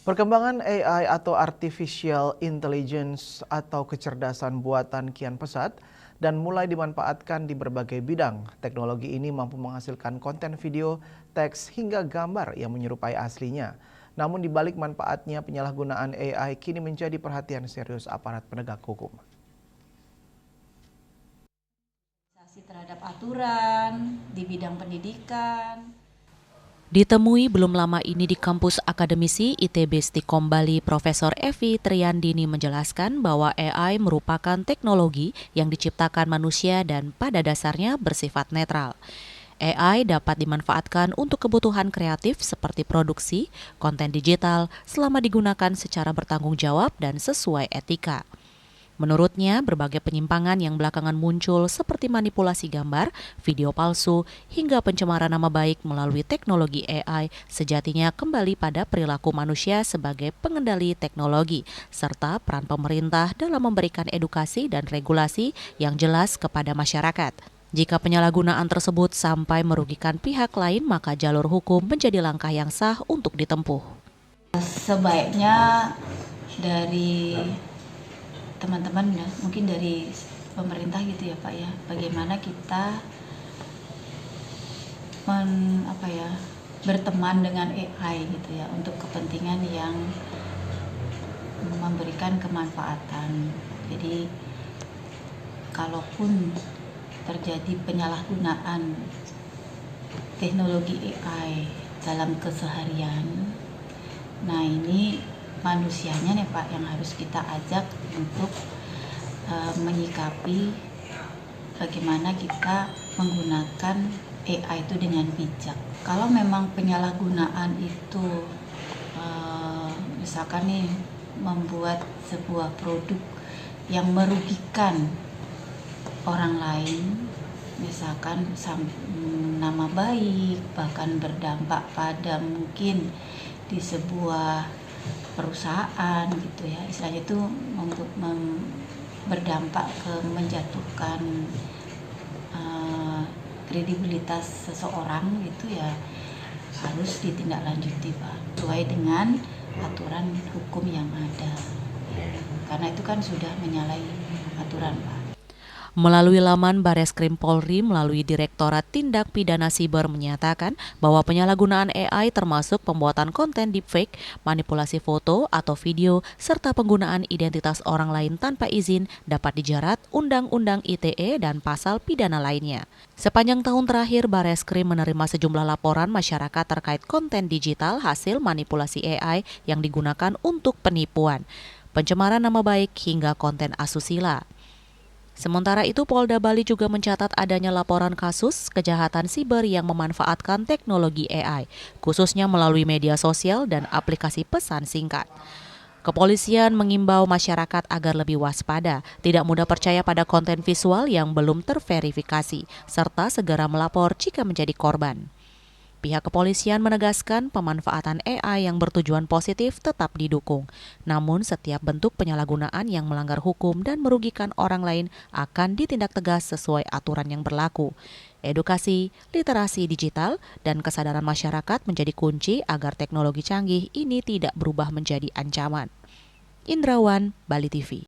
Perkembangan AI atau Artificial Intelligence atau kecerdasan buatan kian pesat dan mulai dimanfaatkan di berbagai bidang. Teknologi ini mampu menghasilkan konten video, teks, hingga gambar yang menyerupai aslinya. Namun di balik manfaatnya, penyalahgunaan AI kini menjadi perhatian serius aparat penegak hukum. Terhadap aturan di bidang pendidikan. Ditemui belum lama ini di kampus akademisi ITB Stikom Bali, Profesor Evi Triandini menjelaskan bahwa AI merupakan teknologi yang diciptakan manusia dan pada dasarnya bersifat netral. AI dapat dimanfaatkan untuk kebutuhan kreatif seperti produksi, konten digital selama digunakan secara bertanggung jawab dan sesuai etika. Menurutnya, berbagai penyimpangan yang belakangan muncul seperti manipulasi gambar, video palsu, hingga pencemaran nama baik melalui teknologi AI sejatinya kembali pada perilaku manusia sebagai pengendali teknologi, serta peran pemerintah dalam memberikan edukasi dan regulasi yang jelas kepada masyarakat. Jika penyalahgunaan tersebut sampai merugikan pihak lain, maka jalur hukum menjadi langkah yang sah untuk ditempuh. Sebaiknya dari teman-teman ya, mungkin dari pemerintah gitu ya Pak ya, bagaimana kita berteman dengan AI gitu ya untuk kepentingan yang memberikan kemanfaatan. Jadi kalaupun terjadi penyalahgunaan teknologi AI dalam keseharian, nah ini manusianya nih Pak yang harus kita ajak untuk menyikapi bagaimana kita menggunakan AI itu dengan bijak. Kalau memang penyalahgunaan itu misalkan nih membuat sebuah produk yang merugikan orang lain, misalkan nama baik, bahkan berdampak pada mungkin di sebuah perusahaan gitu ya, istilahnya itu berdampak ke menjatuhkan kredibilitas seseorang gitu ya, harus ditindaklanjuti Pak, sesuai dengan aturan hukum yang ada karena itu kan sudah menyalahi aturan Pak. Melalui laman Bareskrim Polri melalui Direktorat Tindak Pidana Siber menyatakan bahwa penyalahgunaan AI termasuk pembuatan konten deepfake, manipulasi foto atau video, serta penggunaan identitas orang lain tanpa izin dapat dijerat Undang-Undang ITE dan pasal pidana lainnya. Sepanjang tahun terakhir, Bareskrim menerima sejumlah laporan masyarakat terkait konten digital hasil manipulasi AI yang digunakan untuk penipuan, pencemaran nama baik hingga konten asusila. Sementara itu, Polda Bali juga mencatat adanya laporan kasus kejahatan siber yang memanfaatkan teknologi AI, khususnya melalui media sosial dan aplikasi pesan singkat. Kepolisian mengimbau masyarakat agar lebih waspada, tidak mudah percaya pada konten visual yang belum terverifikasi, serta segera melapor jika menjadi korban. Pihak kepolisian menegaskan pemanfaatan AI yang bertujuan positif tetap didukung. Namun setiap bentuk penyalahgunaan yang melanggar hukum dan merugikan orang lain akan ditindak tegas sesuai aturan yang berlaku. Edukasi, literasi digital, dan kesadaran masyarakat menjadi kunci agar teknologi canggih ini tidak berubah menjadi ancaman. Indrawan, Bali TV.